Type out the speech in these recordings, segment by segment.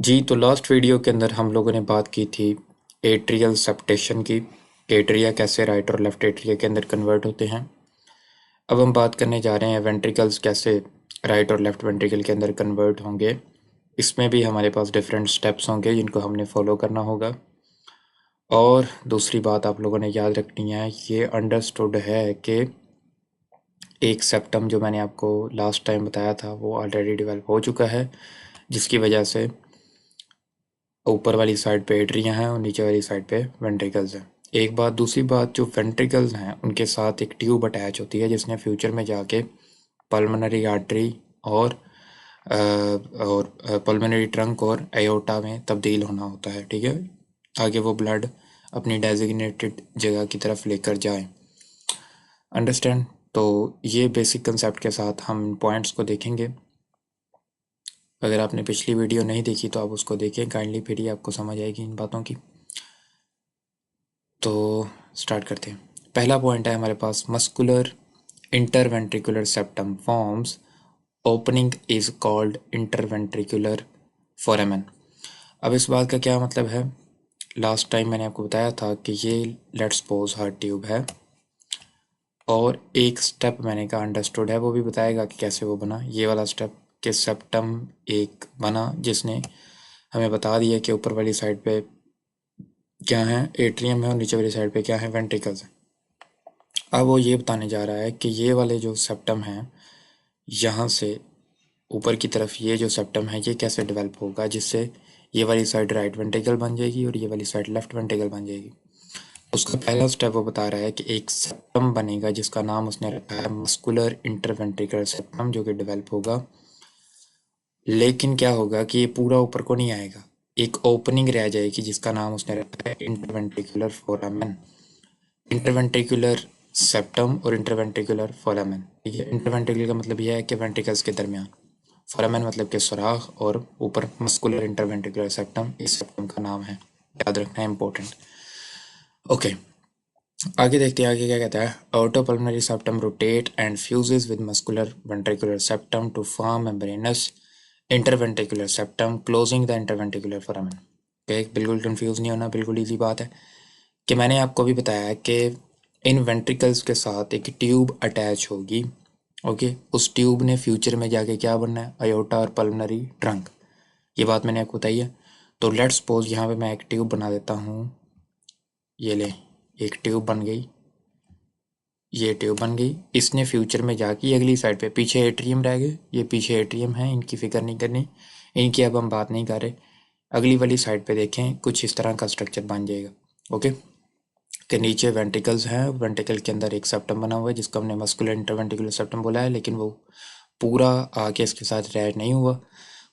जी, तो last video के अंदर हम लोगों ने बात की थी एट्रियल सेप्टेशन की। एट्रिया कैसे राइट और लेफ्ट एट्रिया के अंदर कन्वर्ट होते हैं। अब हम बात करने जा रहे हैं वेंट्रिकल्स कैसे राइट और लेफ्ट वेंट्रिकल के अंदर कन्वर्ट होंगे। इसमें भी हमारे पास डिफरेंट स्टेप्स होंगे जिनको हमने फॉलो करना होगा। और दूसरी बात आप लोगों ने याद रखनी है, ये अंडरस्टूड है कि एक सेप्टम जो मैंने आपको लास्ट टाइम बताया था वो ऑलरेडी डेवलप हो चुका है, जिसकी वजह से ऊपर वाली साइड पे एट्रिया हैं और नीचे वाली साइड पे वेंट्रिकल्स हैं। एक बात, दूसरी बात, जो वेंट्रिकल्स हैं उनके साथ एक ट्यूब अटैच होती है जिसने फ्यूचर में जाके पल्मोनरी आर्टरी और पल्मोनरी ट्रंक और एओर्टा में तब्दील होना होता है। ठीक है, आगे वो ब्लड अपनी डेजिग्नेटेड जगह की तरफ लेकर जाए। अंडरस्टैंड? तो ये बेसिक कंसेप्ट के साथ हम पॉइंट्स को देखेंगे। अगर आपने पिछली वीडियो नहीं देखी तो आप उसको देखें काइंडली, फिर ही आपको समझ आएगी इन बातों की। तो स्टार्ट करते हैं। पहला पॉइंट है हमारे पास, muscular interventricular septum forms, opening is called interventricular foramen. अब इस बात का क्या मतलब है? लास्ट टाइम मैंने आपको बताया था कि ये लेट्स सपोज हार्ट ट्यूब है और एक स्टेप मैंने कहा अंडरस्टूड है, वो भी बताएगा कि कैसे वो बना। ये वाला स्टेप कि सेप्टम एक बना जिसने हमें बता दिया कि ऊपर वाली साइड पे क्या है, एट्रियम है, और नीचे वाली साइड पे क्या है, वेंट्रिकल्स है। अब वो ये बताने जा रहा है कि ये वाले जो सेप्टम हैं, यहाँ से ऊपर की तरफ ये जो सेप्टम है ये कैसे डेवलप होगा, जिससे ये वाली साइड राइट वेंट्रिकल बन जाएगी और ये वाली साइड लेफ्ट वेंट्रिकल बन जाएगी। उसका पहला स्टेप वो बता रहा है कि एक सेप्टम बनेगा जिसका नाम उसने रखा है मस्कुलर इंटरवेंट्रिकुलर सेप्टम, जो कि डेवलप होगा। लेकिन क्या होगा कि ये पूरा ऊपर को नहीं आएगा, एक ओपनिंग रह जाएगी जिसका नाम उसने रखा है इंटरवेंट्रिकुलर फोरामेन। इंटरवेंट्रिकुलर सेप्टम और इंटरवेंट्रिकुलर फोरामेन। ठीक है, इंटरवेंट्रिकुलर का मतलब यह है कि वेंट्रिकल्स के दरमियान, फोरामेन मतलब कि सुराख, और ऊपर मस्कुलर इंटरवेंट्रिकुलर सेप्टम इस सेप्टम का नाम है। याद रखना है, इंपॉर्टेंट। ओके, आगे देखते हैं आगे क्या कहता है। Outer pulmonary septum rotate and fuses with muscular ventricular septum to form membranous interventricular septum closing the interventricular foramen. Okay, बिल्कुल कंफ्यूज नहीं होना, बिल्कुल इजी बात है कि मैंने आपको भी बताया है कि इन वेंट्रिकल्स के साथ एक ट्यूब अटैच होगी। ओके, उस ट्यूब ने फ्यूचर में जाके क्या बनना है, अयोटा और पल्मोनरी ट्रंक। ये बात मैंने आपको बताई है। तो लेट्स सपोज यहाँ पे मैं एक ट्यूब बना देता हूँ। ये ले, एक ट्यूब बन गई, ये ट्यूब बन गई। इसने फ्यूचर में जाके ये अगली साइड पे, पीछे एट्रियम रह गए, ये पीछे एट्रियम है, इनकी फिक्र नहीं करनी, इनकी अब हम बात नहीं कर रहे। अगली वाली साइड पे देखें, कुछ इस तरह का स्ट्रक्चर बन जाएगा। ओके, के नीचे वेंट्रिकल्स हैं, वेंट्रिकल के अंदर एक सेप्टम बना हुआ है जिसको हमने मस्कुलर इंटरवेंट्रिकुलर सेप्टम बोला है, लेकिन वो पूरा आके इसके साथ ऐड नहीं हुआ,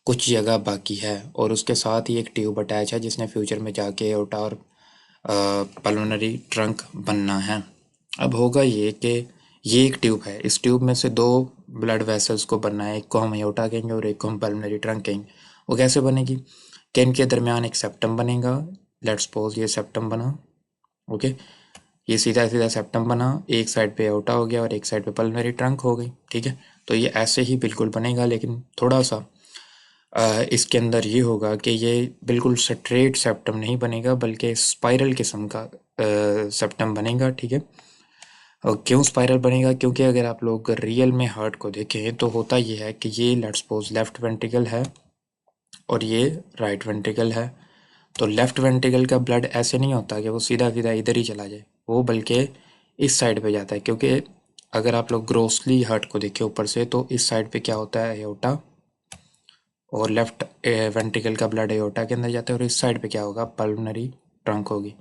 कुछ जगह बाकी है। और उसके साथ ही एक ट्यूब अटैच है जिसने फ्यूचर में जाके एओर्टा और पल्मोनरी ट्रंक बनना है। अब होगा ये कि ये एक ट्यूब है, इस ट्यूब में से दो ब्लड वेसल्स को बनना है, एक को हम एओर्टा कहेंगे और एक को हम पल्मोनरी ट्रंक कहेंगे। वो कैसे बनेगी कि इनके दरमियान एक सेप्टम बनेगा। लेट्स सपोज ये सेप्टम बना। ओके, ये सीधा सीधा सेप्टम बना, एक साइड पे एओर्टा हो गया और एक साइड पे पल्मोनरी ट्रंक हो गई। ठीक है, तो ये ऐसे ही बिल्कुल बनेगा, लेकिन थोड़ा सा इसके अंदर ये होगा कि ये बिल्कुल स्ट्रेट सेप्टम नहीं बनेगा, बल्कि स्पाइरल किस्म का सेप्टम बनेगा। ठीक है, और क्यों स्पाइरल बनेगा? क्योंकि अगर आप लोग रियल में हार्ट को देखें तो होता ये है कि ये लेट्स सपोज लेफ्ट वेंट्रिकल है और ये राइट वेंट्रिकल है। तो लेफ्ट वेंट्रिकल का ब्लड ऐसे नहीं होता कि वो सीधा सीधा इधर ही चला जाए, वो बल्कि इस साइड पे जाता है। क्योंकि अगर आप लोग ग्रोसली हार्ट को देखें ऊपर से तो इस साइड पे क्या होता है, एओर्टा, और लेफ्ट वेंट्रिकल का ब्लड एओर्टा के अंदर जाता है, और इस साइड पे क्या होगा, पल्मोनरी ट्रंक होगी।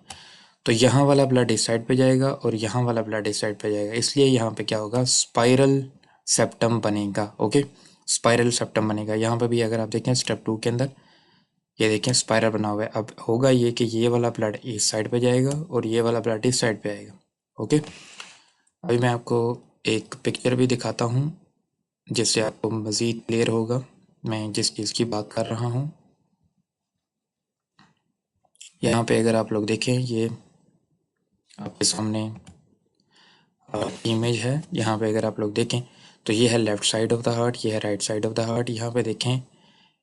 तो यहाँ वाला ब्लड इस साइड पे जाएगा और यहाँ वाला ब्लड इस साइड पे जाएगा, इसलिए यहाँ पे क्या होगा, स्पाइरल सेप्टम बनेगा। ओके, स्पाइरल सेप्टम बनेगा। यहाँ पे भी अगर आप देखें स्टेप 2 के अंदर, ये देखें स्पाइरल बना हुआ है। अब होगा ये कि ये वाला ब्लड इस साइड पे जाएगा और ये वाला ब्लड इस साइड पे आएगा। ओके, अभी मैं आपको एक पिक्चर भी दिखाता हूँ जिससे आपको मज़ीद क्लियर होगा मैं जिस चीज़ की बात कर रहा हूँ। यहाँ पे अगर आप लोग देखें, ये आपके सामने इमेज है। यहाँ पे अगर आप लोग देखें तो ये है left side of the heart, ये है right side of the heart. यहाँ पे देखें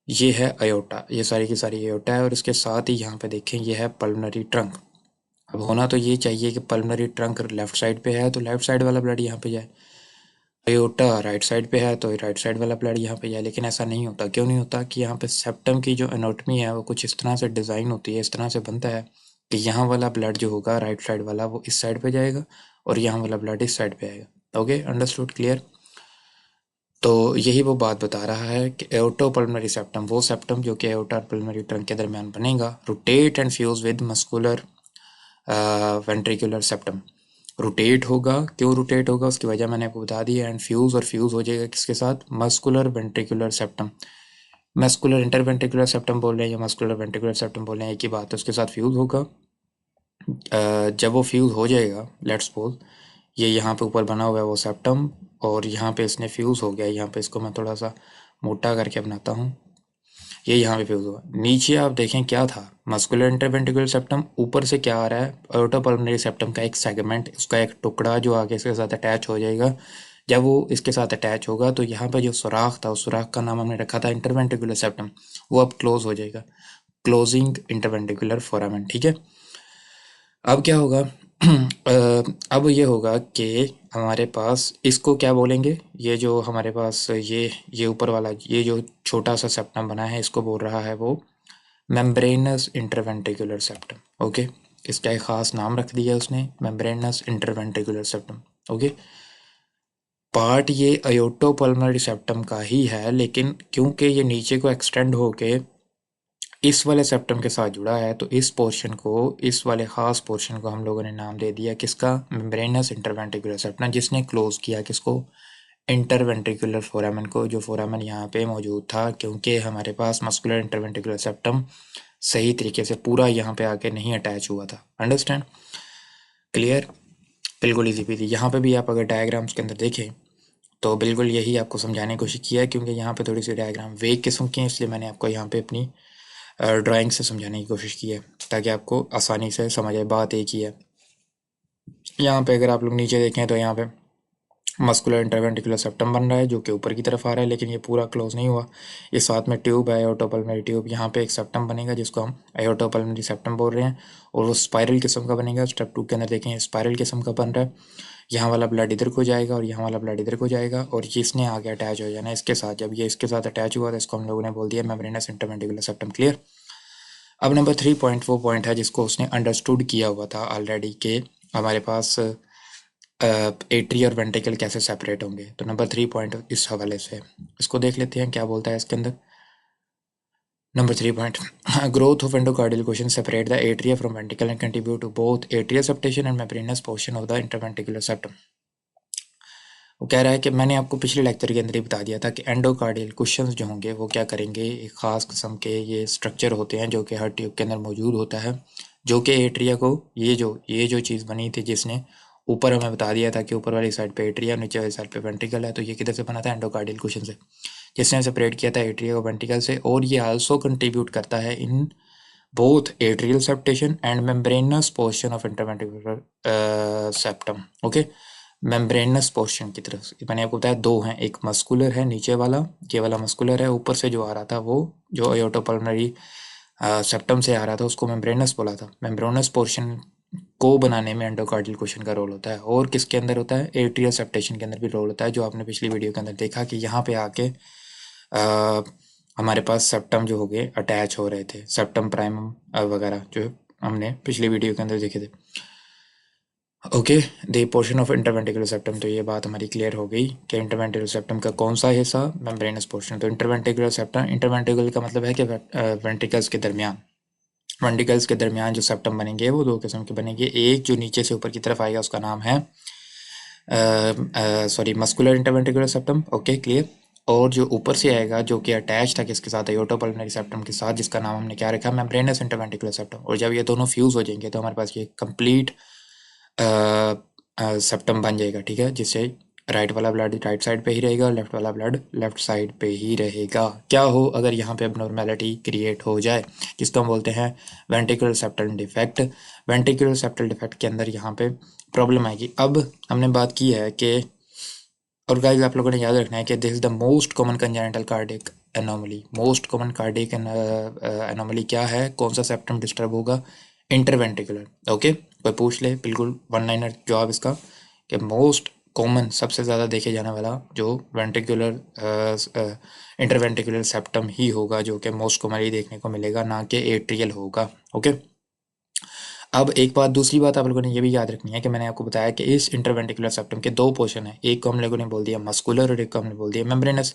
ये है अयोटा, ये सारी की सारी अयोटा है, और इसके साथ ही यहाँ पे देखें ये है पल्मोनरी ट्रंक। अब होना तो ये चाहिए कि पल्मोनरी ट्रंक लेफ्ट साइड पे है तो लेफ्ट साइड वाला ब्लड यहाँ पे जाए, अयोटा राइट साइड पे है तो राइट साइड वाला ब्लड यहाँ पे जाए, लेकिन ऐसा नहीं होता। क्यों नहीं होता? कि यहाँ पे सेप्टम की जो एनाटॉमी है वो कुछ इस तरह से डिज़ाइन होती है, इस तरह से बनता है कि यहाँ वाला ब्लड जो होगा राइट साइड वाला वो इस साइड पे जाएगा और यहाँ वाला ब्लड इस साइड पे आएगा। Okay, understood, clear. तो यही वो बात बता रहा है कि एओर्टो पल्मोनरी सेप्टम, वो सेप्टम जो कि एओर्टा और पल्मोनरी ट्रंक के दरमियान बनेगा, rotate and fuse with muscular ventricular septum. Rotate होगा, क्यों रोटेट होगा उसकी वजह मैंने आपको बता दी है। एंड फ्यूज, और फ्यूज हो जाएगा किसके साथ? Muscular ventricular septum. Muscular interventricular septum बोल रहे हैं या मस्कुलर वेंट्रिकुलर सेप्टम बोल रहे हैं, एक ही बात है, उसके साथ फ्यूज होगा। जब वो फ्यूज हो जाएगा, लेट्स सपोज ये यहाँ पे ऊपर बना हुआ है वो सेप्टम, और यहाँ पे इसने फ्यूज हो गया, यहाँ पे इसको मैं थोड़ा सा मोटा करके बनाता हूँ, ये यहाँ पे फ्यूज हुआ। नीचे आप देखें क्या था, मस्कुलर इंटरवेंट्रिकुलर सेप्टम, ऊपर से क्या आ रहा है? अयोर्टो पल्मोनरी सेप्टम का एक सेगमेंट, उसका एक टुकड़ा जो आगे इसके साथ अटैच हो जाएगा। जब वो इसके साथ अटैच होगा तो यहाँ पे जो सुराख था, उस सुराख का नाम हमने रखा था इंटरवेंट्रिकुलर सेप्टम, वो अब क्लोज हो जाएगा, क्लोजिंग इंटरवेंट्रिकुलर फोरामेन। ठीक है, अब क्या होगा? अब ये होगा कि हमारे पास इसको क्या बोलेंगे, ये जो हमारे पास ये ऊपर वाला ये जो छोटा सा सेप्टम बना है, इसको बोल रहा है वो मेम्ब्रेनस इंटरवेंट्रिकुलर सेप्टम। ओके, इसका एक ख़ास नाम रख दिया उसने, membranes interventricular septum. Okay, part ये अयोर्टो पल्मोनरी सेप्टम का ही है, लेकिन क्योंकि ये नीचे को एक्सटेंड होके इस वाले सेप्टम के साथ जुड़ा है, तो इस पोर्शन को, इस वाले ख़ास पोर्शन को हम लोगों ने नाम दे दिया किसका? मेम्ब्रेनस इंटरवेंट्रिकुलर सेप्टम, जिसने क्लोज किया किसको? इंटरवेंट्रिकुलर फोरामेन को, जो फोरामेन यहाँ पे मौजूद था, क्योंकि हमारे पास मस्कुलर इंटरवेंट्रिकुलर सेप्टम सही तरीके से पूरा यहाँ पे आके नहीं अटैच हुआ था। अंडरस्टैंड, क्लियर, बिल्कुल इजी पीजी। यहाँ पे भी आप अगर डायग्राम्स के अंदर देखें तो बिल्कुल यही आपको समझाने की कोशिश किया है, क्योंकि यहाँ पे थोड़ी सी डायग्राम वेग किस्म की है, इसलिए मैंने आपको यहाँ पे अपनी ड्राइंग से समझाने की कोशिश की है ताकि आपको आसानी से समझ आए। बात एक ही है। यहाँ पे अगर आप लोग नीचे देखें तो यहाँ पे मस्कुलर इंटरवेंट्रिकुलर सेप्टम बन रहा है जो कि ऊपर की तरफ आ रहा है, लेकिन ये पूरा क्लोज नहीं हुआ। ये साथ में ट्यूब है, अयोर्टो पल्मोनरी ट्यूब, यहाँ पे एक सेप्टम बनेगा जिसको हम अयोर्टो पल्मोनरी सेप्टम बोल रहे हैं, और वो स्पाइरल किस्म का बनेगा। स्टेप 2 के अंदर देखें स्पाइरल किस्म का बन रहा है, यहाँ वाला ब्लड इधर को जाएगा और यहाँ वाला ब्लड इधर को जाएगा, और ये इसने आगे अटैच हो जाना इसके साथ। जब ये इसके साथ अटैच हुआ तो इसको हम लोगों ने बोल दिया मेम्ब्रेनस इंटरवेंट्रिकुलर सेप्टम। क्लियर। अब नंबर 3 पॉइंट वो पॉइंट है जिसको उसने अंडरस्टूड किया हुआ था ऑलरेडी कि हमारे पास एट्री और वेंट्रिकल कैसे सेपरेट होंगे। तो नंबर 3 पॉइंट इस हवाले से इसको देख लेते हैं क्या बोलता है इसके अंदर। Number 3 point, growth of endocardial question separate the atria from ventricle and contribute to both atrial septation and membranous portion of the interventricular septum. वो कह रहा है कि मैंने आपको पिछले लेक्चर के अंदर ही बता दिया था कि एंडोकार्डियल क्वेश्चंस जो होंगे वो क्या करेंगे, एक ख़ास किस्म के ये स्ट्रक्चर होते हैं जो कि हर ट्यूब के अंदर मौजूद होता है, जो कि एट्रिया को, ये जो चीज़ बनी थी जिसने ऊपर हमें बता दिया था कि ऊपर वाली साइड पे एट्रिया, नीचे वाली साइड पे वेंट्रिकल है, तो ये किधर से बना था? एंडोकार्डियल क्वेश्चन से, जिसने सेपरेट किया था एट्रिया को वेंट्रिकल से। और ये आल्सो कंट्रीब्यूट करता है in both atrial septation and membranous portion of interventricular septum. Okay, membranes portion की तरफ मैंने आपको बताया दो हैं, एक मस्कुलर है नीचे वाला, ये वाला मस्कुलर है, ऊपर से जो आ रहा था वो जो अयोर्टो पल्मोनरी सेप्टम से आ रहा था उसको मेम्ब्रेनस बोला था। मेम्ब्रेनस पोर्शन को बनाने में एंडोकार्डियल क्वेश्चन का रोल होता है, और किसके अंदर होता है? एट्रियल सेप्टेशन के अंदर भी रोल होता है, जो आपने पिछली वीडियो के अंदर देखा कि यहाँ पे आके हमारे पास सेप्टम जो हो गए अटैच हो रहे थे, सेप्टम प्राइमम वगैरह जो हमने पिछली वीडियो के अंदर देखे थे। Okay, the portion of interventricular septum, तो ये बात हमारी क्लियर हो गई कि इंटरवेंट्रिकुलर सेप्टम का कौन सा हिस्सा? Membranes portion. तो इंटरवेंट्रिकुलर सेप्टम, इंटरवेंट्रिकुलर का मतलब है कि वेंट्रिकल्स के दरमियान, वेंट्रिकल्स के दरमियान जो सेप्टम बनेंगे वो दो किस्म के बनेंगे। एक जो नीचे से ऊपर की तरफ आएगा उसका नाम है sorry muscular interventricular septum. Okay, clear. और जो ऊपर से आएगा जो कि अटैच था किसके साथ? अयोर्टो पल्मोनरी सेप्टम के साथ, जिसका नाम हमने क्या रखा? Membranes interventricular septum. और जब ये दोनों फ्यूज हो जाएंगे तो हमारे पास ये कंप्लीट सेप्टम बन जाएगा। ठीक है, जिससे राइट वाला ब्लड राइट साइड पे ही रहेगा और लेफ्ट वाला ब्लड लेफ्ट साइड पे ही रहेगा। क्या हो अगर यहाँ पे अबनॉर्मेलिटी क्रिएट हो जाए, जिसको हम बोलते हैं ventricular septal defect. Ventricular septal defect के अंदर यहाँ पे प्रॉब्लम आएगी। अब हमने बात की है कि, और गाइस आप लोगों ने याद रखना है कि this is the most common congenital cardiac anomaly. Most common cardiac anomaly क्या है, कौन सा सेप्टम डिस्टर्ब होगा, इंटरवेंट्रिकुलर। ओके, कोई पूछ ले, बिल्कुल वन लाइनर जवाब इसका कि मोस्ट कॉमन, सबसे ज़्यादा देखे जाने वाला जो वेंट्रिकुलर इंटरवेंट्रिकुलर सेप्टम ही होगा, जो कि मोस्ट कॉमनली देखने को मिलेगा, ना कि एट्रियल होगा। ओके, अब एक बात, दूसरी बात आप लोगों ने ये भी याद रखनी है कि मैंने आपको बताया कि इस इंटरवेंट्रिकुलर सेप्टम के दो पोर्शन है, एक को हम लोगों ने बोल दिया मस्कुलर और एक को हमने बोल दिया मेम्ब्रेनस।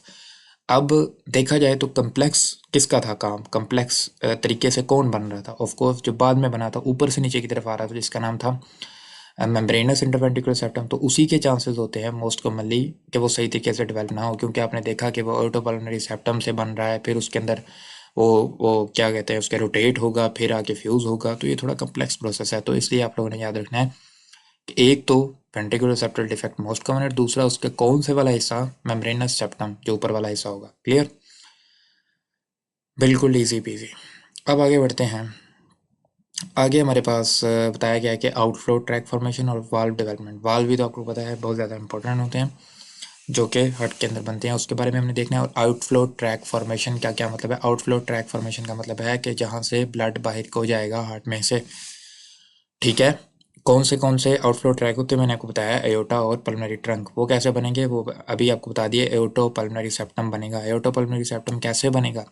अब देखा जाए तो कम्प्लेक्स किसका था काम, कम्प्लेक्स तरीके से कौन बन रहा था, ऑफ कोर्स जो बाद में बना था ऊपर से नीचे की तरफ आ रहा था, जिसका नाम था मेम्ब्रेनस इंटरवेंट्रिकुलर सेप्टम। तो उसी के चांसेस होते हैं मोस्ट कॉमनली कि वो सही तरीके से डेवलप ना हो, क्योंकि आपने देखा कि वो ऑटोपल्मोनरी सेप्टम से बन रहा है, फिर उसके अंदर वो क्या कहते हैं उसके रोटेट होगा, फिर आके फ्यूज़ होगा, तो ये थोड़ा कम्प्लेक्स प्रोसेस है। तो इसलिए आप लोगों ने याद रखना है कि एक तो ventricular septal defect most common है, दूसरा उसके कौन से वाला हिस्सा, मेम्ब्रेनस सेप्टम जो ऊपर वाला हिस्सा होगा। क्लियर, बिल्कुल इजी पीजी। अब आगे बढ़ते हैं। आगे हमारे पास बताया गया है कि आउटफ्लो ट्रैक फॉर्मेशन और वाल्व डेवलपमेंट। वाल्व भी तो आपको पता है बहुत ज़्यादा इंपॉर्टेंट होते हैं, जो कि हार्ट के अंदर बनते हैं, उसके बारे में हमने देखना है। और आउटफ्लो ट्रैक फॉर्मेशन का क्या मतलब है, आउटफ्लो ट्रैक फॉर्मेशन का मतलब है कि जहाँ से ब्लड बाहर को जाएगा हार्ट में से, ठीक है। कौन से आउटफ्लो ट्रैक होते हैं, मैंने आपको बताया एयोटा और पल्मोनरी ट्रंक। वो कैसे बनेंगे वो अभी आपको बता दिए, एयोटो पल्मोनरी सेप्टम बनेगा। एयोटो पल्मोनरी सेप्टम कैसे बनेगा,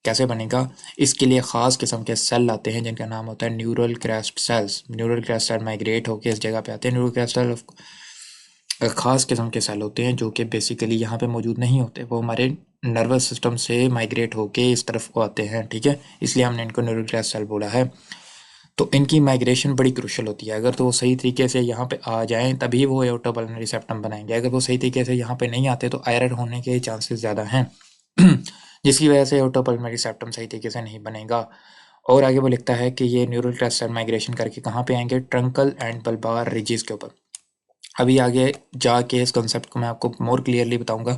कैसे बनेगा, इसके लिए ख़ास किस्म के सेल आते हैं जिनका नाम होता है neural crest cells. Neural crest cell migrate होकर इस जगह पे आते हैं। न्यूरल क्रेस्ट सेल ख़ास किस्म के सेल होते हैं जो कि बेसिकली यहाँ पे मौजूद नहीं होते, वो हमारे नर्वस सिस्टम से माइग्रेट होके इस तरफ को आते हैं, ठीक है, इसलिए हमने इनको न्यूरल क्रेस्ट सेल बोला है। तो इनकी माइग्रेशन बड़ी क्रूशल होती है। अगर तो वो सही तरीके से यहाँ पे आ जाएं तभी वो एओर्टा पल्मोनरी सेप्टम बनाएंगे, अगर वो सही तरीके से यहाँ पे नहीं आते तो आयरन होने के चांसेस ज़्यादा हैं जिसकी वजह से एओर्टा पल्मोनरी सेप्टम सही तरीके से नहीं बनेगा। और आगे वो लिखता है कि ये न्यूरल क्लस्टर माइग्रेशन करके कहाँ पे आएंगे, ट्रंकल एंड बल्बार रिजेस के ऊपर। अभी आगे जाके इस कॉन्सेप्ट को मैं आपको मोर क्लियरली बताऊंगा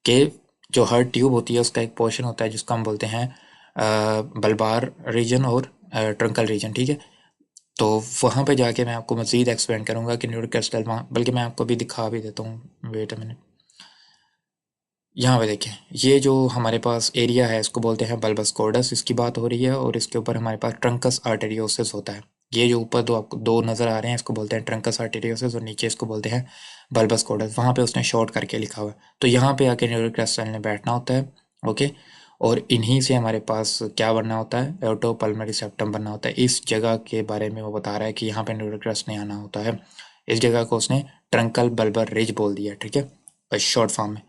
कि जो हार्ट ट्यूब होती है उसका एक पोर्शन होता है जिसको हम बोलते हैं बल्बार रीजन और ट्रंकल रीजन, ठीक है। तो वहाँ पे जाके मैं आपको मज़ीद एक्सप्लेन करूँगा कि न्यूरल क्रिस्टल वहाँ, बल्कि मैं आपको भी दिखा भी देता हूँ, वेट अ मिनट। यहाँ पे देखें, ये जो हमारे पास एरिया है इसको बोलते हैं बल्बस कॉर्डस, इसकी बात हो रही है, और इसके ऊपर हमारे पास ट्रंकस आर्टेरियोसिस होता है। ये जो ऊपर दो आपको दो नज़र आ रहे हैं इसको बोलते हैं ट्रंकस आर्टेरियोसिस, और नीचे इसको बोलते हैं बल्बस कॉर्डस। वहाँ पे उसने शॉर्ट करके लिखा हुआ है। तो यहाँ पे आके न्यूरल क्रिस्टल ने बैठना होता है, ओके। और इन्हीं से हमारे पास क्या बनना होता है, एओर्टो पल्मोनरी सेप्टम बनना होता है। इस जगह के बारे में वो बता रहा है कि यहाँ पे न्यूरल क्रिस्टल ने आना होता है। इस जगह को उसने ट्रंकल बल्बर रिज बोल दिया, ठीक है, शॉर्ट फॉर्म में।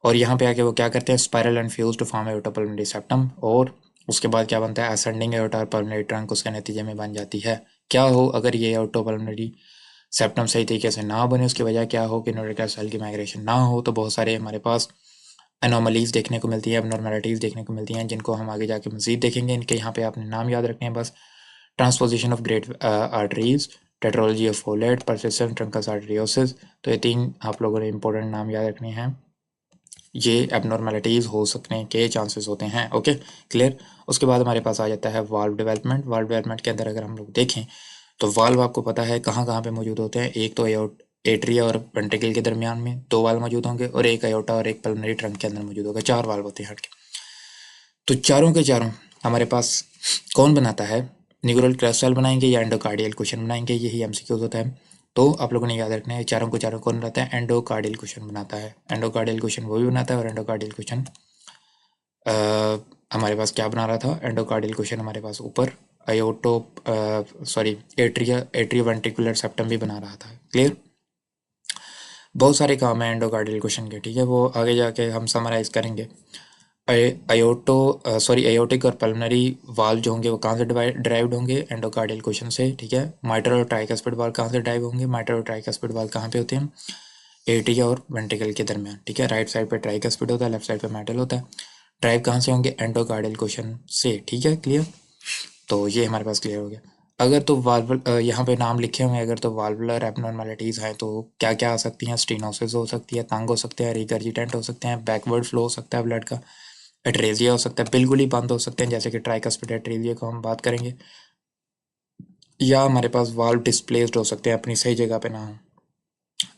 और यहाँ पे आके वो क्या करते हैं, spiral and fuse to form aorta pulmonary septum, और उसके बाद क्या बनता है, असेंडिंग एओर्टा पल्मोनरी ट्रंक उसके नतीजे में बन जाती है। क्या हो अगर ये एओर्टा पल्मोनरी सेप्टम सही तरीके से ना बने, उसकी वजह क्या हो कि न्यूरोक्रिस्टल सेल की माइग्रेशन ना हो, तो बहुत सारे हमारे पास एनोमलीज देखने को मिलती है, एबनॉर्मेलिटीज़ देखने को मिलती हैं, जिनको हम आगे जाके मजीद देखेंगे। इनके यहाँ पे आपने नाम याद रखने हैं बस, transposition of great arteries, tetralogy of folate, persistent trunks आर्टरियोसिस। तो ये तीन आप लोगों ने इंपॉर्टेंट नाम याद रखने हैं, ये एबनॉर्मेलिटीज़ हो सकने के चांसेस होते हैं, ओके क्लियर। उसके बाद हमारे पास आ जाता है वाल्व डेवलपमेंट। वाल्व डेवलपमेंट के अंदर अगर हम लोग देखें तो वाल्व आपको पता है कहाँ कहाँ पे मौजूद होते हैं, एक तो एट्रिया और वेंट्रिकल के दरमियान में दो वाल्व मौजूद होंगे, और एक अयोटा और एक पल्मोनरी ट्रंक के अंदर मौजूद होगा, चार वाल्व होते हैं हार्ट के। तो चारों के चारों हमारे पास कौन बनाता है, न्यूरल क्रिस्टल बनाएंगे या एंडोकार्डियल कुशन बनाएंगे, यही एमसीक्यूज होता है। तो आप लोगों ने याद रखना है चारों को चारों कौन बनाता है, एंडोकार्डियल कुशन बनाता है। एंडोकार्डियल कुशन वो भी बनाता है, और एंडोकार्डियल कुशन हमारे पास क्या बना रहा था, एंडोकार्डियल कुशन हमारे पास ऊपर अयोटो सॉरी एट्रियो वेंट्रिकुलर सेप्टम भी बना रहा था। क्लियर, बहुत सारे काम है एंडोकार्डियल कुशन के, ठीक है, वो आगे जाके हम समराइज करेंगे। अयोटो सॉरी एयोटिक और पल्मोनरी वाल्व जो होंगे वो कहाँ से ड्राइव्ड होंगे, एंडोकार्डियल कुशन से, ठीक है। माइट्रल और ट्राइकस्पिड वाल्व कहाँ से ड्राइव होंगे, माइट्रल और ट्राइकस्पिड वाल्व कहाँ पे होते हैं, एट्रिया और वेंट्रिकल के दरमियान, ठीक है। राइट साइड पे ट्राइकस्पिड होता है, लेफ्ट साइड पे माइट्रल होता है। ड्राइव कहाँ से होंगे, एंडोकार्डियल कुशन से, ठीक है क्लियर। तो ये हमारे पास क्लियर हो गया। अगर तो वाल्व यहाँ पे नाम लिखे हुए हैं, अगर तो वाल्वुलर एबनॉर्मलिटीज़ हैं तो क्या क्या आ सकती हैं, स्टीनोसिस हो सकती है, तंग हो सकते हैं, रिगर्जिटेंट हो सकते हैं, बैकवर्ड फ्लो हो सकता है ब्लड का, एट्रेजिया हो सकता है, बिल्कुल ही बंद हो सकते हैं जैसे कि ट्राइकस्पिड एट्रेजिया को हम बात करेंगे, या हमारे पास वाल्व डिस्प्लेस्ड हो सकते हैं, अपनी सही जगह पे ना हो,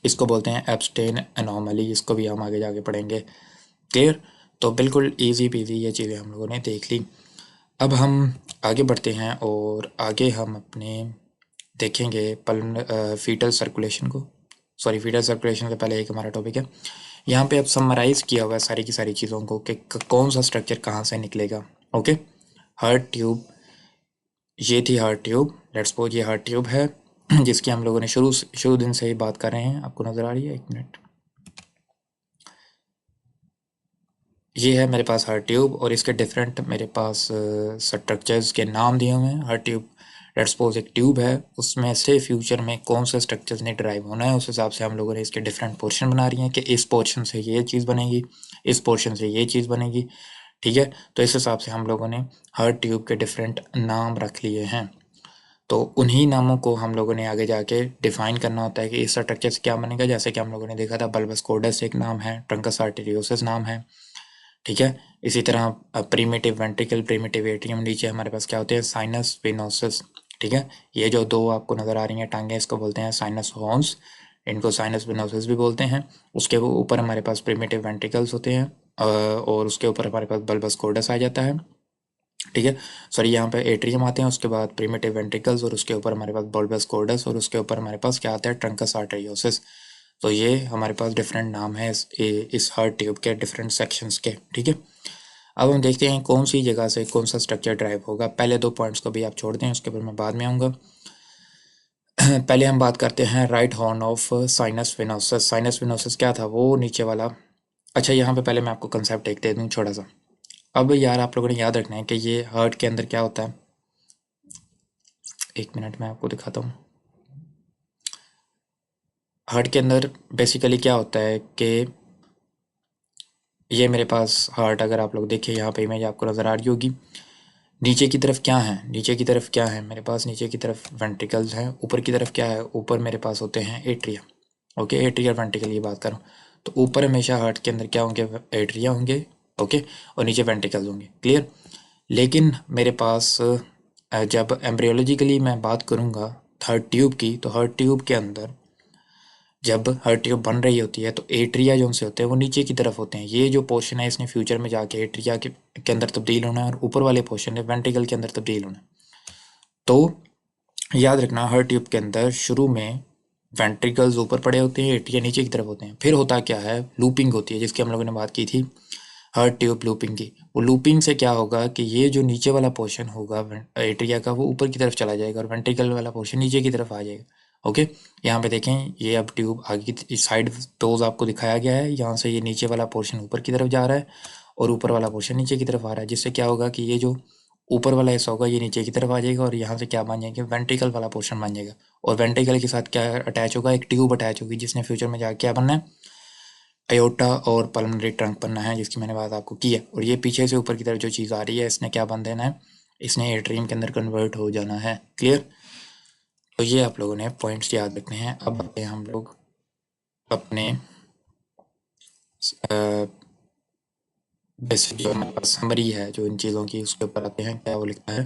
इसको बोलते हैं एब्स्टेन एनॉमली, इसको भी हम आगे जाके पढ़ेंगे, क्लियर। तो बिल्कुल ईजी पीजी ये चीज़ें हम लोगों ने देख ली। अब हम आगे बढ़ते हैं और आगे हम अपने देखेंगे फीटल सर्कुलेशन को। सॉरी, फीटल सर्कुलेशन से पहले एक हमारा टॉपिक है यहाँ पे अब समराइज़ किया हुआ है सारी की सारी चीज़ों को कि कौन सा स्ट्रक्चर कहाँ से निकलेगा। ओके, हार्ट ट्यूब, ये थी हार्ट ट्यूब। लेट्स सपोज ये हार्ट ट्यूब है जिसकी हम लोगों ने शुरू दिन से ही बात कर रहे हैं। आपको नज़र आ रही है? एक मिनट, ये है मेरे पास हार्ट ट्यूब और इसके डिफरेंट मेरे पास स्ट्रक्चर्स के नाम दिए हुए हैं। हार्ट ट्यूब, लेट्स सपोज एक ट्यूब है, उसमें से फ्यूचर में कौन से स्ट्रक्चर्स ने ड्राइव होना है, उस हिसाब से हम लोगों ने इसके डिफरेंट पोर्शन बना रही हैं कि इस पोर्शन से ये चीज़ बनेगी, इस पोर्शन से ये चीज़ बनेगी। ठीक है, तो इस हिसाब से हम लोगों ने हार्ट ट्यूब के डिफरेंट नाम रख लिए हैं। तो उन्हीं नामों को हम लोगों ने आगे जाके डिफाइन करना होता है कि इस स्ट्रक्चर से क्या बनेगा। जैसे कि हम लोगों ने देखा था बल्बस कोर्डस एक नाम है, ट्रंकस आर्टेरियोसिस नाम है। ठीक है, इसी तरह प्रीमिटिव वेंट्रिकल, प्रीमिटिव एट्रियम, नीचे हमारे पास क्या होते हैं, साइनस वेनोसिस। ठीक है, ये जो दो आपको नज़र आ रही हैं टांगें, इसको बोलते हैं साइनस हॉर्न्स, इनको साइनस वेनोसिस भी बोलते हैं। उसके ऊपर हमारे पास प्रीमिटिव वेंट्रिकल्स होते हैं और उसके ऊपर हमारे पास बल्बस कोर्डस आ जाता है। ठीक है, सॉरी, यहाँ पे एट्रियम आते हैं, उसके बाद प्रीमिटिव वेंट्रिकल्स और उसके ऊपर हमारे पास बल्बस कोर्डस और उसके ऊपर हमारे पास क्या आता है, ट्रंकस आर्टेरियोसिस। तो ये हमारे पास डिफरेंट नाम है इस हार्ट ट्यूब के डिफरेंट सेक्शंस के। ठीक है, अब हम देखते हैं कौन सी जगह से कौन सा स्ट्रक्चर ड्राइव होगा। पहले दो पॉइंट्स को भी आप छोड़ दें, उसके ऊपर मैं बाद में आऊँगा। पहले हम बात करते हैं right horn of sinus venosus. Sinus venosus क्या था, वो नीचे वाला। अच्छा, यहाँ पे पहले मैं आपको कंसेप्ट एक दे दूँ छोटा सा। अब यार आप लोगों ने याद रखना है कि ये हार्ट के अंदर क्या होता है। एक मिनट में आपको दिखाता हूँ। हार्ट के अंदर बेसिकली क्या होता है कि ये मेरे पास हार्ट, अगर आप लोग देखें यहाँ पे इमेज आपको नज़र आ रही होगी, नीचे की तरफ क्या है, नीचे की तरफ क्या है मेरे पास, नीचे की तरफ वेंट्रिकल्स हैं, ऊपर की तरफ क्या है, ऊपर मेरे पास होते हैं एट्रिया। ओके, एट्रिया वेंट्रिकल की बात करूँ तो ऊपर हमेशा हार्ट के अंदर क्या होंगे, एट्रिया होंगे। ओके, और नीचे वेंट्रिकल्स होंगे। क्लियर। लेकिन मेरे पास जब एम्ब्रियोलॉजिकली मैं बात करूँगा हार्ट ट्यूब की, तो हार्ट ट्यूब के अंदर जब हार्ट ट्यूब बन रही होती है तो एट्रिया जो उनसे होते हैं वो नीचे की तरफ होते हैं। ये जो पोर्शन है इसने फ्यूचर में जाके एट्रिया के अंदर तब्दील होना है और ऊपर वाले पोर्शन ने वेंट्रिकल के अंदर तब्दील होना है। तो याद रखना, हार्ट ट्यूब के अंदर शुरू में वेंट्रिकल्स ऊपर पड़े होते हैं, एट्रिया नीचे की तरफ होते हैं। फिर होता क्या है, लूपिंग होती है, जिसकी हम लोगों ने बात की थी हार्ट ट्यूब लूपिंग की। वो लूपिंग से क्या होगा कि ये जो नीचे वाला पोर्शन होगा एट्रिया का, वो ऊपर की तरफ चला जाएगा और वेंट्रिकल वाला पोर्शन नीचे की तरफ आ जाएगा। ओके, यहाँ पे देखें, ये अब ट्यूब आगे की इस साइड पोज आपको दिखाया गया है। यहाँ से ये नीचे वाला पोर्शन ऊपर की तरफ जा रहा है और ऊपर वाला पोर्शन नीचे की तरफ आ रहा है, जिससे क्या होगा कि ये जो ऊपर वाला हिस्सा होगा ये नीचे की तरफ आ जाएगा और यहाँ से क्या बन जाएगा, वेंट्रिकल वाला पोर्शन बन जाएगा। और वेंट्रिकल के साथ क्या अटैच होगा, एक ट्यूब अटैच होगी, जिसने फ्यूचर में जाकर क्या बनना है, अयोटा और पल्मोनरी ट्रंक बनना है, जिसकी मैंने बात आपको की है। और ये पीछे से ऊपर की तरफ जो चीज़ आ रही है, इसने क्या बन देना है, इसने एट्रियम के अंदर कन्वर्ट हो जाना है। क्लियर। तो ये आप लोगों ने पॉइंट्स याद रखने हैं। अब आते हैं हम लोग अपने बेसिक जो हमारे पास समरी है जो इन चीज़ों की, उसके ऊपर आते हैं। क्या वो लिखता है,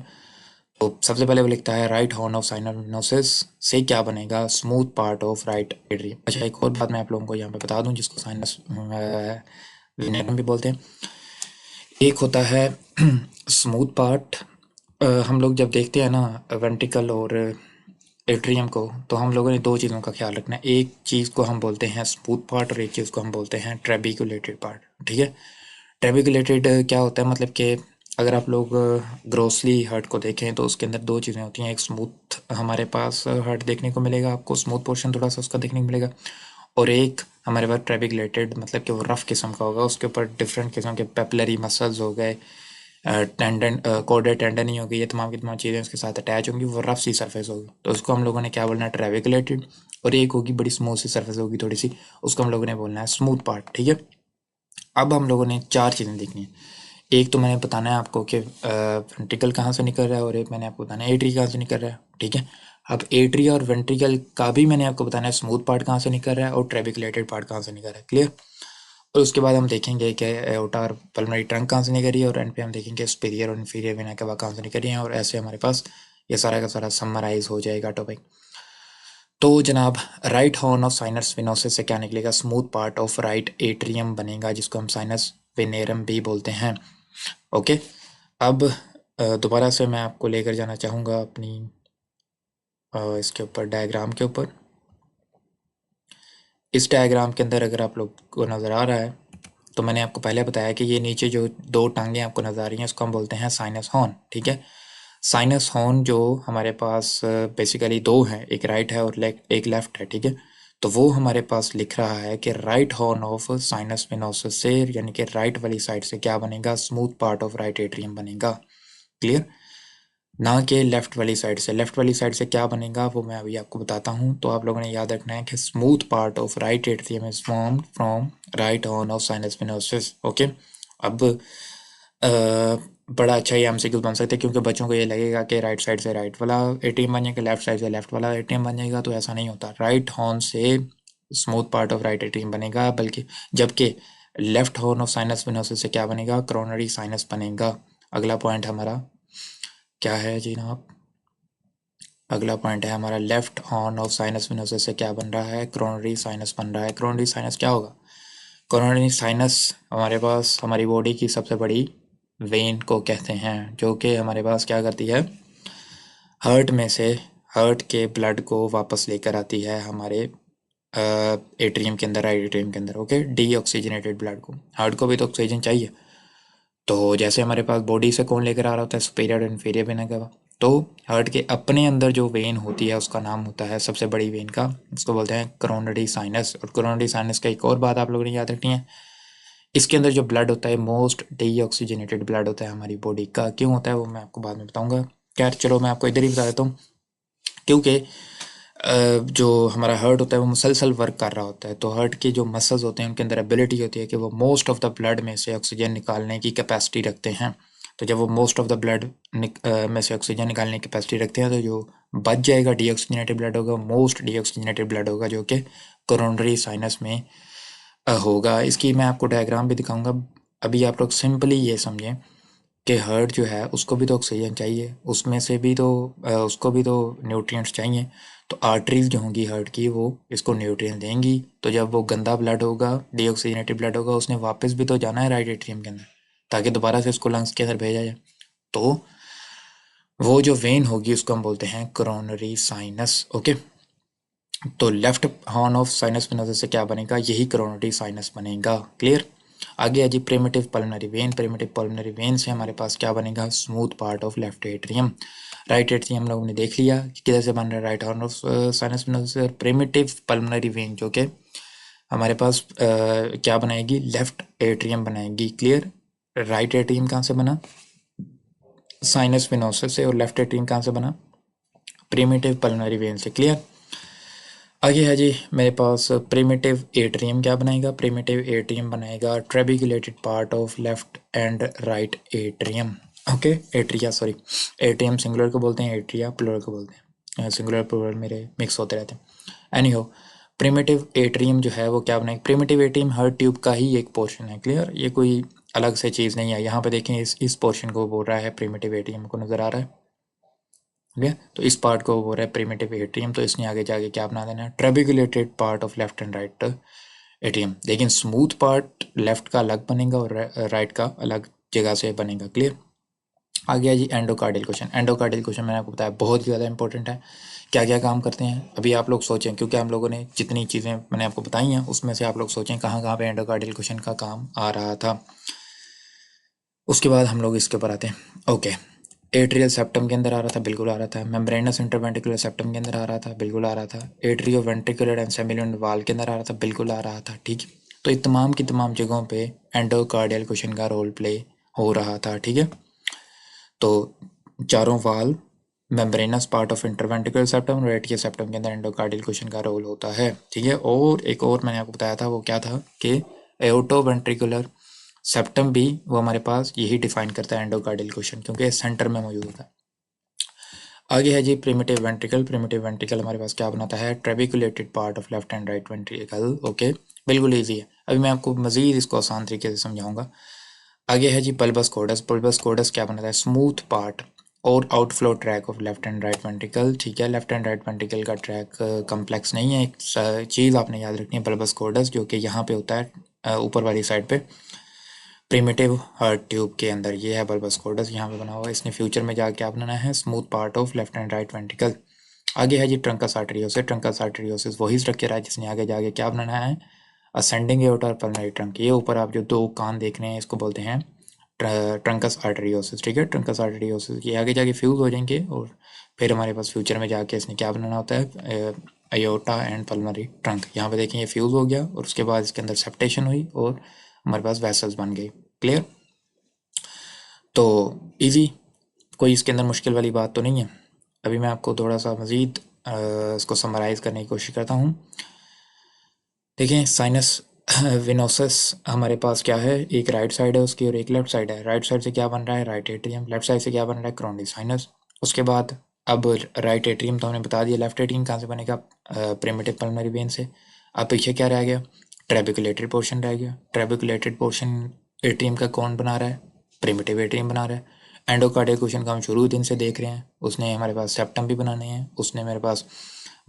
तो सबसे पहले वो लिखता है राइट हॉर्न ऑफ साइनोसिस से क्या बनेगा, smooth part of right atrium. अच्छा, एक और बात मैं आप लोगों को यहाँ पे बता दूँ, जिसको साइनस वेनेरम भी बोलते हैं। एक होता है स्मूथ पार्ट। हम लोग जब देखते हैं ना वेंट्रिकल और एट्रियम को, तो हम लोगों ने दो चीज़ों का ख्याल रखना है। एक चीज़ को हम बोलते हैं स्मूथ पार्ट और एक चीज़ को हम बोलते हैं ट्रेबिकुलेटेड पार्ट। ठीक है, ट्रेबिकुलेटेड क्या होता है, मतलब कि अगर आप लोग ग्रोसली हार्ट को देखें तो उसके अंदर दो चीज़ें होती हैं। एक स्मूथ हमारे पास हार्ट देखने को मिलेगा, आपको स्मूथ पोर्शन थोड़ा सा उसका देखने को मिलेगा, और एक हमारे पास ट्रेबिकुलेटेड, मतलब कि वो रफ किस्म का होगा, उसके ऊपर डिफरेंट किस्म के पेपलरी मसल्स हो गए, टेंडन, कोर्डेड टेंडन ही होगी, ये तमाम की तमाम चीज़ें उसके साथ अटैच होंगी, वो रफ सी सरफेस होगी, तो उसको हम लोगों ने क्या बोलना है, ट्रेबिकुलेटेड। और एक होगी बड़ी स्मूथ सी सरफेस होगी थोड़ी सी, उसको हम लोगों ने बोलना है स्मूथ पार्ट। ठीक है, अब हम लोगों ने चार चीज़ें देखनी है। एक तो मैंने बताना है आपको कि वेंट्रिकल कहाँ से निकल रहा है, और एक मैंने आपको बताना है एट्री कहाँ से निकल रहा है। ठीक है, अब एट्री और वेंट्रिकल का भी मैंने आपको बताना है स्मूथ पार्ट कहाँ से निकल रहा है और ट्रेबिकुलेटेड पार्ट कहाँ से निकल रहा है। क्लियर। और उसके बाद हम देखेंगे कि एओर्टा और पल्मोनरी ट्रंक कहाँ से निकल रही है, और एंड पे हम देखेंगे सुपीरियर और इन्फीरियर वेना कवा कहाँ से निकल रही हैं, और ऐसे हमारे पास ये सारा का सारा समराइज हो जाएगा टॉपिक। तो जनाब, right horn of sinus venosus से क्या निकलेगा, smooth part of right atrium बनेगा, जिसको हम साइनस वेनेरम भी बोलते हैं। ओके, अब दोबारा से मैं आपको लेकर जाना चाहूँगा अपनी इसके ऊपर, डायग्राम के ऊपर। इस डायग्राम के अंदर अगर आप लोग को नज़र आ रहा है तो मैंने आपको पहले बताया कि ये नीचे जो दो टांगें आपको नज़र आ रही हैं उसको हम बोलते हैं साइनस हॉर्न, ठीक है। साइनस हॉर्न जो हमारे पास बेसिकली दो हैं, एक राइट है और एक लेफ्ट है, ठीक है। तो वो हमारे पास लिख रहा है कि right horn of sinus venosus से, यानी कि राइट वाली साइड से क्या बनेगा, smooth part of right atrium बनेगा। क्लियर, ना कि लेफ्ट वाली साइड से। लेफ्ट वाली साइड से क्या बनेगा वो मैं अभी आपको बताता हूँ। तो आप लोगों ने याद रखना है कि smooth part of right atrium is formed from right horn of sinus venosus. Okay, अब बड़ा अच्छा ये एमसीक्यू बन सकते हैं, क्योंकि बच्चों को ये लगेगा कि राइट साइड से राइट वाला एटीएम बन जाएगा, लेफ्ट साइड से लेफ्ट वाला एटीएम बन जाएगा। तो ऐसा नहीं होता, राइट हॉर्न से smooth part of right ATM बनेगा, बल्कि जबकि left horn of sinus venosus से क्या बनेगा, कोरोनरी साइनस बनेगा। अगला पॉइंट हमारा क्या है जनाब, अगला पॉइंट है हमारा left horn of sinus venosus से क्या बन रहा है, कोरोनरी साइनस बन रहा है। कोरोनरी साइनस क्या होगा, कोरोनरी साइनस हमारे पास हमारी बॉडी की सबसे बड़ी वेन को कहते हैं, जो कि हमारे पास क्या करती है, हार्ट में से हार्ट के ब्लड को वापस लेकर आती है हमारे एट्रियम के अंदर, राइट एट्रियम के अंदर। ओके, डीऑक्सीजनेटेड ब्लड को, हार्ट को भी तो ऑक्सीजन चाहिए। तो जैसे हमारे पास बॉडी से कौन लेकर आ रहा होता है, सुपीरियर और इन्फीरियर वेना का। तो हार्ट के अपने अंदर जो वेन होती है उसका नाम होता है, सबसे बड़ी वेन का, उसको बोलते हैं कोरोनरी साइनस। और कोरोनरी साइनस का एक और बात आप लोगों ने याद रखनी है, इसके अंदर जो ब्लड होता है मोस्ट डीऑक्सीजनेटेड ब्लड होता है हमारी बॉडी का। क्यों होता है वो मैं आपको बाद में बताऊंगा। खैर चलो मैं आपको इधर ही बता देता हूँ, क्योंकि जो हमारा हार्ट होता है वो मुसलसल वर्क कर रहा होता है। तो हार्ट के जो मसल्स होते हैं उनके अंदर एबिलिटी होती है कि वो मोस्ट ऑफ द ब्लड में से ऑक्सीजन निकालने की कैपेसिटी रखते हैं। तो जब वो मोस्ट ऑफ द ब्लड में से ऑक्सीजन निकालने की कैपेसिटी रखते हैं, तो जो बच जाएगा डीऑक्सीजनेटेड ब्लड होगा, मोस्ट डीऑक्सीजनेटेड ब्लड होगा, जो कि कोरोनरी साइनस में होगा। इसकी मैं आपको डायग्राम भी दिखाऊंगा। अभी आप लोग सिंपली ये समझें कि हार्ट जो है उसको भी तो ऑक्सीजन चाहिए, उसमें से भी तो उसको भी तो न्यूट्रिएंट्स चाहिए। तो आर्टरीज जो होंगी हार्ट की वो इसको न्यूट्रिएंट्स देंगी। तो जब वो गंदा ब्लड होगा, डीऑक्सीजनेटेड ब्लड होगा, उसने वापस भी तो जाना है राइट एट्रियम के अंदर, ताकि दोबारा से उसको लंग्स के अंदर भेजा जाए। तो वो जो वेन होगी उसको हम बोलते हैं कोरोनरी साइनस। ओके, तो लेफ्ट हॉर्न ऑफ साइनस वेनोसा से क्या बनेगा, यही कोरोनरी साइनस बनेगा। क्लियर, आगे है जी primitive pulmonary vein. Primitive pulmonary vein से हमारे पास क्या बनेगा, smooth part of left atrium. Right atrium हम लोगों ने देख लिया कि किधर से बन रहा है, right horn of sinus venosa. Primitive pulmonary vein जो कि हमारे पास क्या बनाएगी, लेफ्ट एट्रियम बनाएगी। क्लियर, राइट एट्रियम कहाँ से बना, साइनस वेनोसा से, और लेफ्ट एट्रियम कहाँ से बना, प्रिमिटिव पल्मोनरी वेन से। क्लियर, आगे है जी मेरे पास प्रिमिटिव एट्रियम क्या बनाएगा, प्रिमिटिव एट्रियम बनाएगा trabeculated part of left and right atrium. Okay, atria sorry, atrium singular को बोलते हैं, एट्रिया प्लूरल को बोलते हैं, सिंगुलर प्लूरल मेरे मिक्स होते रहते हैं। एनी हो, प्रिमिटिव एट्रियम जो है वो क्या बनाएगा, प्रिमिटिव एट्रियम हार्ट ट्यूब का ही एक पोर्शन है। क्लियर, ये कोई अलग से चीज़ नहीं है। यहाँ पे देखें इस पोर्शन को बोल रहा है प्रिमिटिव एट्रियम, को नज़र आ रहा है, ठीक है। तो इस पार्ट को बोल रहा है प्रिमिटिव एट्रियम, तो इसने आगे जाके क्या बना देना है, trabeculated part of left and right atrium. लेकिन स्मूथ पार्ट लेफ्ट का अलग बनेगा और राइट का अलग जगह से बनेगा। क्लियर, आ गया जी एंडोकार्डियल क्वेश्चन। एंडोकार्डियल क्वेश्चन मैंने आपको बताया बहुत ही ज़्यादा इंपॉर्टेंट है। क्या क्या काम करते हैं अभी आप लोग सोचें, क्योंकि हम लोगों ने जितनी चीज़ें मैंने आपको बताई हैं उसमें से आप लोग सोचें कहाँ कहाँ पे एंडोकार्डियल क्वेश्चन का काम आ रहा था। उसके बाद हम लोग इसके ऊपर आते हैं। ओके, एट्रियल सेप्टम के अंदर आ रहा था, बिल्कुल आ रहा था। मेम्ब्रेनस इंटरवेंट्रिकुलर सेप्टम के अंदर आ रहा था, बिल्कुल आ रहा था। एट्रियो वेंट्रिकुलर एंड सेमिलुनर वाल के अंदर आ रहा था, बिल्कुल आ रहा था। ठीक है, तो ये तमाम की तमाम जगहों पे एंडोकार्डियल क्वेश्चन का रोल प्ले हो रहा था। ठीक है, तो चारों वाल, membranes part of interventricular septum और एट्रियल सेप्टम के अंदर एंडोकार्डियल क्वेश्चन का रोल होता है। ठीक है, और एक और मैंने आपको बताया था, वो क्या था कि एओर्टो वेंट्रिकुलर सेप्टम भी वो हमारे पास यही डिफाइन करता है एंडोकार्डियल क्वेश्चन, क्योंकि सेंटर में मौजूद होता है। आगे है जी प्रिमिटिव वेंट्रिकल। प्रिमिटिव वेंट्रिकल हमारे पास क्या बनाता है, trabeculated part of left and right ventricle. Okay, बिल्कुल ईजी है, अभी मैं आपको मजीद इसको आसान तरीके से समझाऊंगा। आगे है जी पल्बस कॉर्डस। पल्बस कॉर्डस क्या बनाता है, स्मूथ पार्ट और outflow track of left and right ventricle. ठीक है, लेफ्ट एंड राइट वेंट्रिकल का ट्रैक कम्प्लेक्स नहीं है। एक चीज़ आपने याद रखनी है, पल्बस कॉर्डस जो कि यहाँ पे होता है ऊपर वाली साइड पे, प्रिमिटिव हार्ट ट्यूब के अंदर ये है बल्बस कॉर्डस यहाँ पे बना हुआ है। इसने फ्यूचर में जाके क्या बनाना है, smooth part of left and right ventricle. आगे है जी ट्रंकस आर्टेरियोसिस। ट्रंकस आर्टेरियोसिस वही स्ट्रक्चर है जिसने आगे जाके क्या बनाना है, असेंडिंग एओर्टा और पल्मोनरी ट्रंक। ये ऊपर आप जो दो कान देख रहे हैं इसको बोलते हैं ट्रंकस आर्टेरियोसिस, ठीक है। ट्रंकस आर्टेरियोसिस ये आगे जाके फ्यूज हो जाएंगे और फिर हमारे पास फ्यूचर में जाके इसने क्या बनाना होता है, अयोटा एंड पल्मोनरी ट्रंक। यहाँ पे देखें ये फ्यूज हो गया और उसके बाद इसके अंदर सेप्टेशन हुई और हमारे पास वेसल्स बन गई। क्लियर? तो इजी, कोई इसके अंदर मुश्किल वाली बात तो नहीं है। अभी मैं आपको थोड़ा सा मज़ीद इसको समराइज़ करने की कोशिश करता हूँ। देखें साइनस विनोसस हमारे पास क्या है, एक राइट साइड है उसकी और एक लेफ्ट साइड है। राइट साइड से क्या बन रहा है, राइट एट्रियम। लेफ्ट साइड से क्या बन रहा है, क्रोनरी साइनस। उसके बाद अब राइट एट्रियम तो हमने बता दिया, लेफ्ट एट्रियम कहाँ से बनेगा, प्रिमिटिव पल्मोनरी वेन से। अब पीछे क्या रह गया, ट्रेबिकुलेटेड पोर्शन रह गया। ट्रेबिकुलेटेड पोर्शन एट्रियम का कौन बना रहा है, प्रिमिटिव एट्रियम बना रहा है। एंडोकार्डियल क्वेश्चन का हम शुरू दिन से देख रहे हैं, उसने हमारे पास सेप्टम भी बनाने हैं, उसने मेरे पास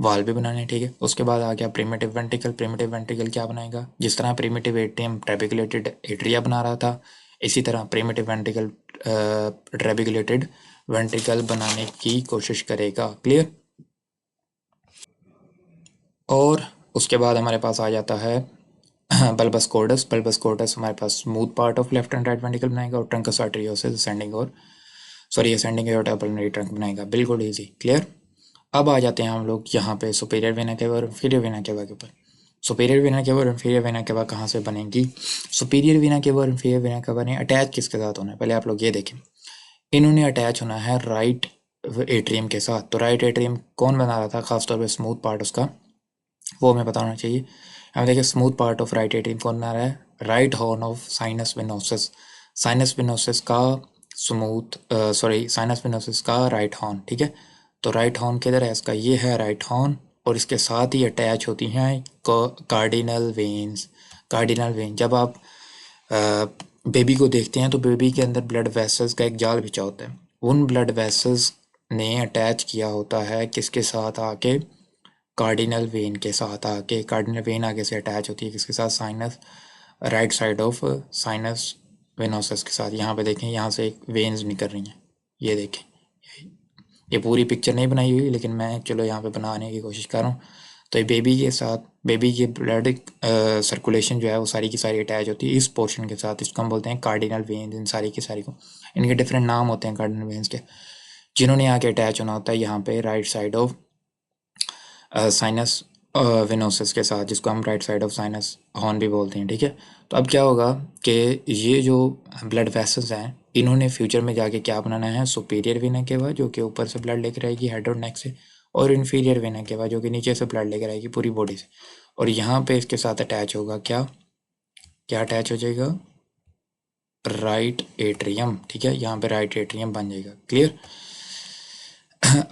वाल भी बनाने हैं, ठीक है। उसके बाद आ गया प्रिमिटिव वेंट्रिकल। प्रिमिटिव वेंट्रिकल क्या बनाएगा, जिस तरह प्रिमिटिव एट्रियम ट्रेबिकुलेटेड एट्रिया बना रहा था, इसी तरह प्रिमिटिव वेंट्रिकल ट्रेबिकुलेटेड वेंट्रिकल बनाने की कोशिश करेगा। क्लियर? और उसके बाद हमारे पास आ जाता है बल्बस कॉर्डस। बल्बस कॉर्डस हमारे पास smooth part of left and right ventricle बनाएगा और ट्रंकस आर्टेरियोसिस असेंडिंग और असेंडिंग एओर्टा पल्मोनरी ट्रंक बनाएगा। बिल्कुल इजी। क्लियर? अब आ जाते हैं हम लोग यहाँ पे सुपीरियर वेना केवा और इंफीरियर वेना केवा के ऊपर। सुपीरियर वेना केवा और इंफीरियर वेना केवा कहाँ से बनेंगी, सुपीरियर वेना केवा और इंफीरियर वेना केवा ने अटैच किसके साथ होना है, पहले आप लोग ये देखें। इन्होंने अटैच होना है राइट एट्रियम के साथ। तो राइट एट्रियम कौन बना रहा था, खासतौर पर स्मूथ पार्ट उसका, वो हमें पता होना चाहिए। हम देखिए smooth part of right atrium कौन बना रहा है, right horn of sinus venosus. Sinus venosus का साइनस विनोसस का राइट हॉर्न, ठीक है। तो राइट हॉर्न किधर है इसका, ये है राइट हॉर्न और इसके साथ ही अटैच होती हैं कार्डिनल वेन्स। कार्डिनल वेन, जब आप बेबी को देखते हैं तो बेबी के अंदर ब्लड वेसल्स का एक जाल बिछा होता है। उन ब्लड वेसल्स ने अटैच किया होता है किसके साथ आके, कार्डिनल वेन के साथ आके। कार्डिनल वेन आगे से अटैच होती है किसके साथ, sinus, right side of sinus venosus के साथ। यहाँ पे देखें, यहाँ से एक वेन्स निकल रही हैं, ये देखें। ये पूरी पिक्चर नहीं बनाई हुई लेकिन मैं चलो यहाँ पे बनाने की कोशिश कर रहा हूँ। तो ये बेबी के साथ, बेबी की ब्लड सर्कुलेशन जो है वो सारी की सारी अटैच होती है इस पोर्शन के साथ। इसको हम बोलते हैं कार्डिनल वेन्स। इन सारी की सारी को, इनके डिफरेंट नाम होते हैं कार्डिनल वेन्स के, जिन्होंने आके अटैच होना होता है यहाँ पे right side of sinus venosus के साथ, जिसको हम right side of sinus horn भी बोलते हैं, ठीक है। तो अब क्या होगा कि ये जो ब्लड वेसल्स हैं इन्होंने फ्यूचर में जाके क्या बनाना है, सुपीरियर वेना केवा जो कि ऊपर से ब्लड लेकर आएगी हेड और नेक से, और इन्फीरियर वेना केवा जो कि नीचे से ब्लड लेकर आएगी पूरी बॉडी से। और यहाँ पे इसके साथ अटैच होगा क्या, क्या अटैच हो जाएगा, राइट एट्रियम, ठीक है। यहाँ पे राइट एट्रियम बन जाएगा। क्लियर?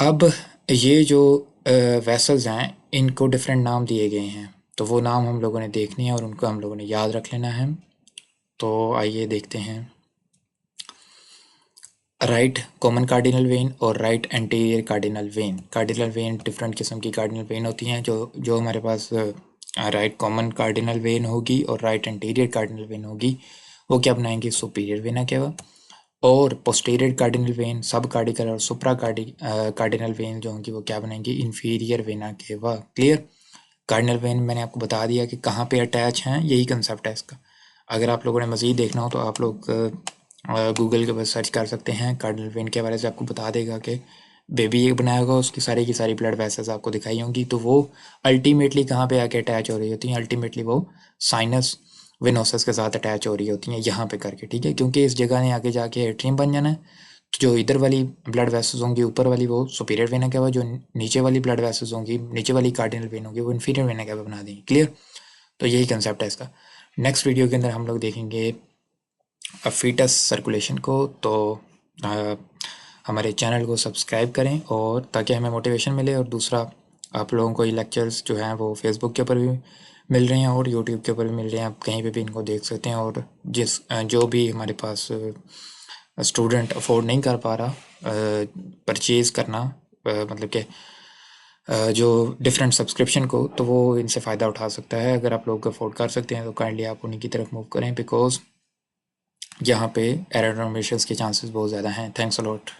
अब ये जो वेसल्स हैं इनको डिफरेंट नाम दिए गए हैं, तो वो नाम हम लोगों ने देखने हैं और उनको हम लोगों ने याद रख लेना है। तो आइए देखते हैं, राइट कॉमन कार्डिनल वेन और right anterior cardinal when. Cardinal when different किस्म की कार्डिनल वेन होती हैं। जो हमारे पास राइट कॉमन कार्डिनल वेन होगी और राइट एंटीरियर कार्डिनल वेन होगी, वो क्या बनाएंगे, सुपीरियर वेना केवा। और पोस्टीरियर कार्डिनल वेन, सब कार्डिकल और सुप्रा कार्डिनल वेन जो होंगी वो क्या बनाएंगी, inferior vena cava. Clear? Cardinal when मैंने आपको बता दिया कि कहाँ पे अटैच हैं, यही कंसेप्ट है इसका। अगर आप लोगों ने मज़ीद देखना हो तो आप लोग गूगल के ऊपर सर्च कर सकते हैं, कार्डिनल वेन के बारे से आपको बता देगा कि बेबी एक बनाया होगा, उसकी सारी की सारी ब्लड वेसल्स आपको दिखाई होंगी। तो वो अल्टीमेटली कहाँ पे आके अटैच हो रही होती हैं, अल्टीमेटली वो साइनस विनोसस के साथ अटैच हो रही होती हैं यहाँ पे करके, ठीक है। क्योंकि इस जगह ने आगे जाके एट्रियम बन जाना है। तो जो इधर वाली ब्लड वेसल्स होंगी ऊपर वाली वो सुपीरियर वेना केवा, जो नीचे वाली ब्लड वेसल्स होंगी, नीचे वाली कार्डिनल वेन होगी, वो इन्फीरियर वेना केवा बना देंगे। क्लियर? तो यही कंसेप्ट है इसका। नेक्स्ट वीडियो के अंदर हम लोग देखेंगे फीटस सर्कुलेशन को। तो आ, हमारे चैनल को सब्सक्राइब करें और ताकि हमें मोटिवेशन मिले, और दूसरा आप लोगों को ये लेक्चर्स जो हैं वो फेसबुक के ऊपर भी मिल रहे हैं और यूट्यूब के ऊपर भी मिल रहे हैं, आप कहीं पे भी इनको देख सकते हैं। और जो भी हमारे पास स्टूडेंट अफोर्ड नहीं कर पा रहा परचेज़ करना, मतलब कि जो डिफरेंट सब्सक्रिप्शन को, तो वो इनसे फ़ायदा उठा सकता है। अगर आप लोग अफोर्ड कर सकते हैं तो काइंडली आप उन्हीं की तरफ मूव करें, बिकॉज यहाँ पे एरर ओमिशंस के चांसेस बहुत ज़्यादा हैं। Thanks a lot.